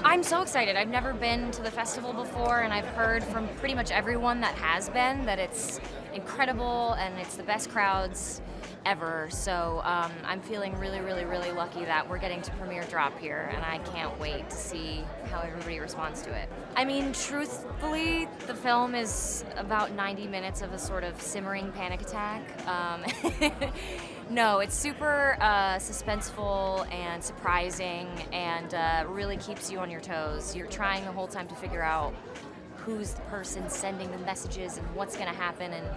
I'm so excited. I've never been to the festival before, and I've heard from pretty much everyone that has been that it's incredible and it's the best crowds ever. So I'm feeling really, really, really lucky that we're getting to premiere drop here, and I can't wait to see how everybody responds to it. I mean, truthfully, the film is about 90 minutes of a sort of simmering panic attack. No, it's super suspenseful and surprising, and really keeps you on your toes. You're trying the whole time to figure out who's the person sending the messages and what's going to happen. And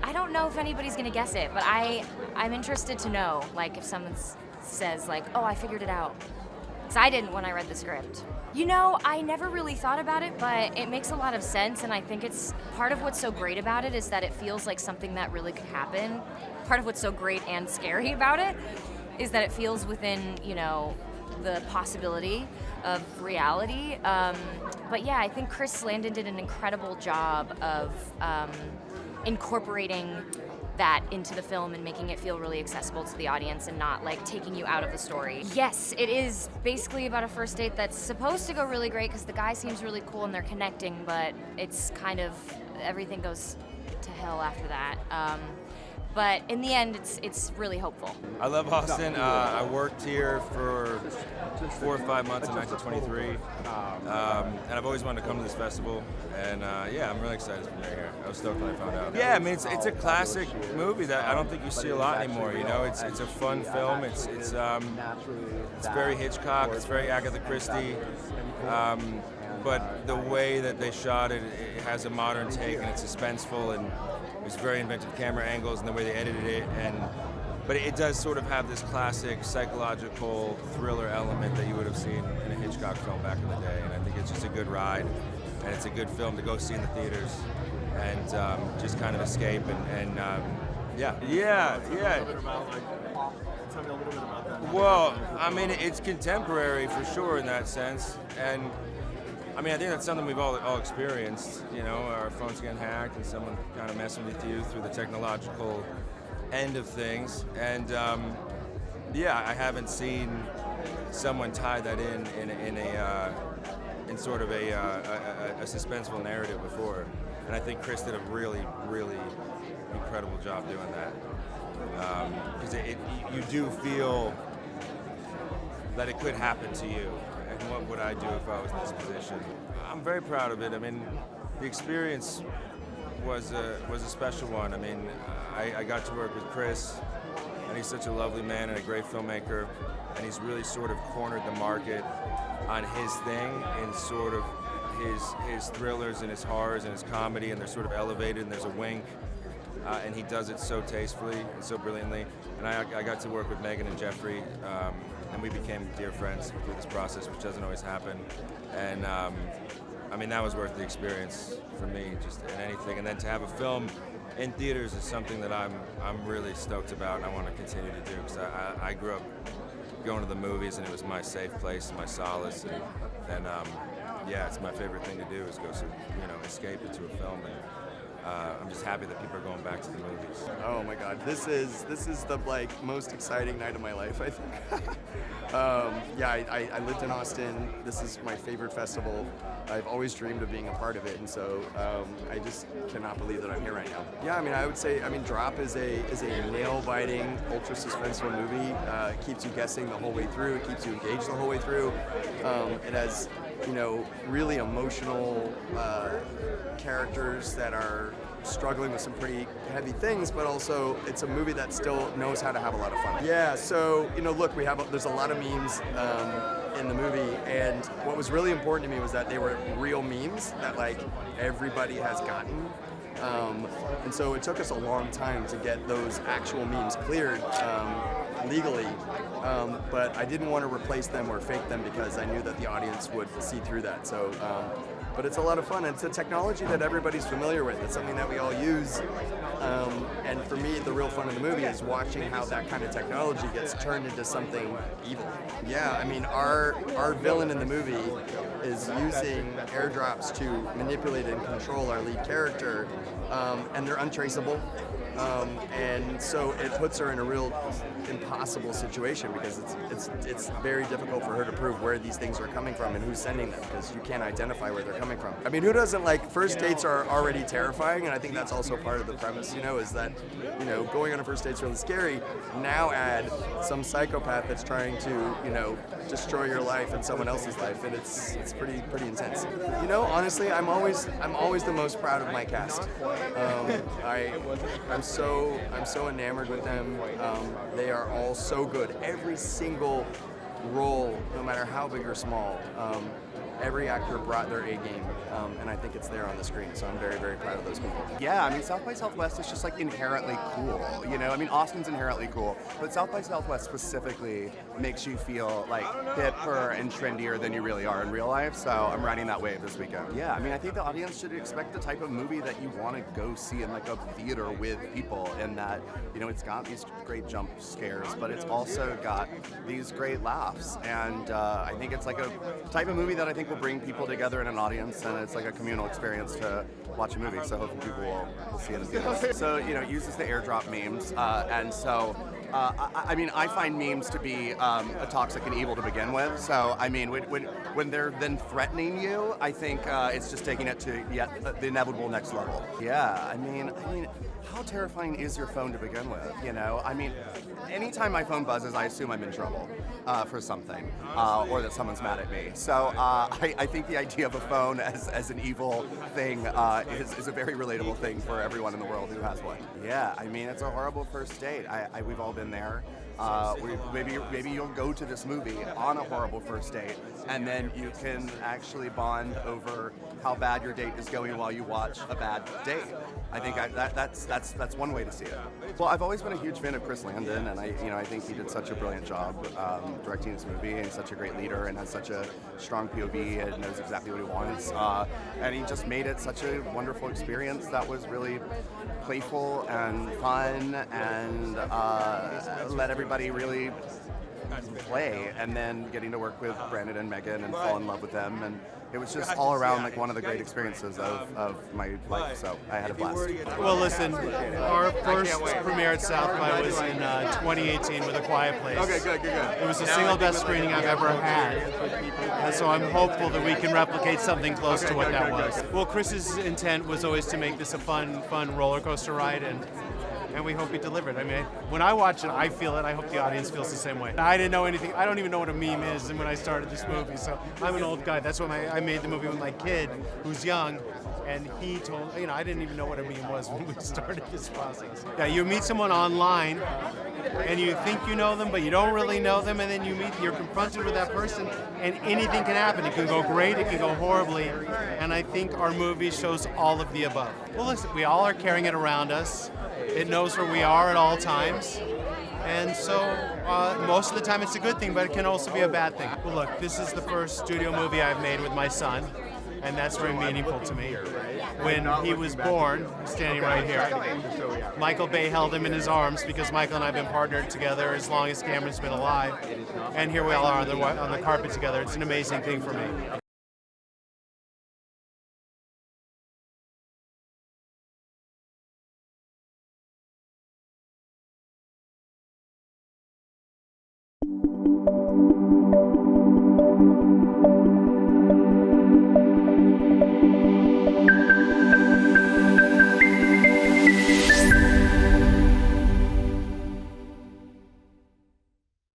I don't know if anybody's going to guess it, but I'm interested to know, like, if someone says, like, "Oh, I figured it out," because I didn't when I read the script. You know, I never really thought about it, but it makes a lot of sense, and I think it's part of what's so great about it is that it feels like something that really could happen. Part of what's so great and scary about it is that it feels within, you know, the possibility of reality. But yeah, I think Chris Landon did an incredible job of incorporating that into the film and making it feel really accessible to the audience and not like taking you out of the story. Yes, it is basically about a first date that's supposed to go really great because the guy seems really cool and they're connecting, but it's kind of, everything goes to hell after that. But in the end, it's really hopeful. I love Austin. I worked here for 4 or 5 months in 1923, and I've always wanted to come to this festival. And yeah, I'm really excited to be here. I was stoked when I found out. Yeah, I mean, it's a classic movie that I don't think you see a lot anymore. You know, it's a fun film. It's very Hitchcock. It's very Agatha Christie. But the way that they shot it, it has a modern take, and it's suspenseful, and there's very inventive camera angles and the way they edited it. But it does sort of have this classic psychological thriller element that you would have seen in a Hitchcock film back in the day. And I think it's just a good ride, and it's a good film to go see in the theaters and just kind of escape and yeah. Tell me a little bit about that. Well, I mean, it's contemporary for sure in that sense, and I mean, I think that's something we've all experienced. You know, our phones getting hacked and someone kind of messing with you through the technological end of things. And yeah, I haven't seen someone tie that in sort of a suspenseful narrative before. And I think Chris did a really, really incredible job doing that. Because you do feel that it could happen to you. And what would I do if I was in this position? I'm very proud of it. I mean, the experience was a special one. I mean, I got to work with Chris, and he's such a lovely man and a great filmmaker, and he's really sort of cornered the market on his thing in sort of his thrillers and his horrors and his comedy, and they're sort of elevated, and there's a wink, and he does it so tastefully and so brilliantly. And I got to work with Megan and Jeffrey, and we became dear friends through this process, which doesn't always happen. And I mean, that was worth the experience for me, just in anything. And then to have a film in theaters is something that I'm really stoked about, and I want to continue to do, because I grew up going to the movies, and it was my safe place and my solace. And yeah, it's my favorite thing to do is go, escape into a film. And I'm just happy that people are going back to the movies. Oh my God, this is the most exciting night of my life, I think. Yeah, I lived in Austin. This is my favorite festival. I've always dreamed of being a part of it, and so I just cannot believe that I'm here right now. Yeah, I mean, I would say, Drop is a nail-biting, ultra suspenseful movie. It keeps you guessing the whole way through. It keeps you engaged the whole way through. It has, really emotional characters that are struggling with some pretty heavy things, but also it's a movie that still knows how to have a lot of fun. Yeah, so, look, there's a lot of memes in the movie, and what was really important to me was that they were real memes that, everybody has gotten. And so it took us a long time to get those actual memes cleared. legally, but I didn't want to replace them or fake them because I knew that the audience would see through that. So, but it's a lot of fun. It's a technology that everybody's familiar with. It's something that we all use. And for me, the real fun of the movie is watching how that kind of technology gets turned into something evil. Yeah, I mean, our villain in the movie is using airdrops to manipulate and control our lead character, and they're untraceable. And so it puts her in a real impossible situation because it's very difficult for her to prove where these things are coming from and who's sending them because you can't identify where they're coming from. I mean, who doesn't like first dates are already terrifying, and I think that's also part of the premise, is that, going on a first date's really scary. Now add some psychopath that's trying to, destroy your life and someone else's life, and it's pretty intense. Honestly, I'm always the most proud of my cast. I'm so enamored with them. They are all so good. Every single role, no matter how big or small, every actor brought their A game, and I think it's there on the screen. So I'm very, very proud of those people. Yeah, I mean, South by Southwest is just inherently cool. I mean, Austin's inherently cool, but South by Southwest specifically makes you feel hipper and trendier than you really are in real life. So I'm riding that wave this weekend. Yeah, I mean, I think the audience should expect the type of movie that you want to go see in a theater with people, and that it's got these great jump scares, but it's also got these great laughs, and I think it's a type of movie that I think will bring people together in an audience, and it's a communal experience to watch a movie. So hopefully people will see it in theaters. So it uses the airdrop memes, and so. I mean, I find memes to be toxic and evil to begin with. So, I mean, when they're then threatening you, I think it's just taking it to the inevitable next level. Yeah, I mean, how terrifying is your phone to begin with? I mean, anytime my phone buzzes, I assume I'm in trouble for something, or that someone's mad at me. So, I think the idea of a phone as an evil thing is a very relatable thing for everyone in the world who has one. Yeah, I mean, it's a horrible first date. We've all been there. Maybe you'll go to this movie on a horrible first date, and then you can actually bond over how bad your date is going while you watch a bad date. I think that's one way to see it. Well, I've always been a huge fan of Chris Landon, and I think he did such a brilliant job directing this movie, and he's such a great leader, and has such a strong POV, and knows exactly what he wants, and he just made it such a wonderful experience that was really playful and fun, and let everybody really play, and then getting to work with Brandon and Megan and fall in love with them, and it was just all around one of the great experiences of my life, so I had a blast. Well, listen, our first premiere at South by was in 2018 with A Quiet Place. Okay, good. It was the single best screening I've ever had, and so I'm hopeful that we can replicate something close to what that was. Well, Chris's intent was always to make this a fun roller coaster ride, and we hope he delivered. I mean, when I watch it, I feel it. I hope the audience feels the same way. I didn't know anything. I don't even know what a meme is when I started this movie, so I'm an old guy. That's when I made the movie with my kid, who's young, and he told, I didn't even know what a meme was when we started this process. Yeah, you meet someone online, and you think you know them, but you don't really know them, and then you're confronted with that person, and anything can happen. It can go great, it can go horribly, and I think our movie shows all of the above. Well, listen, we all are carrying it around us. It knows where we are at all times. And so most of the time it's a good thing, but it can also be a bad thing. Well, look, this is the first studio movie I've made with my son, and that's very meaningful to me. When he was born, standing right here, Michael Bay held him in his arms because Michael and I have been partnered together as long as Cameron's been alive. And here we all are on the carpet together. It's an amazing thing for me. Thank you.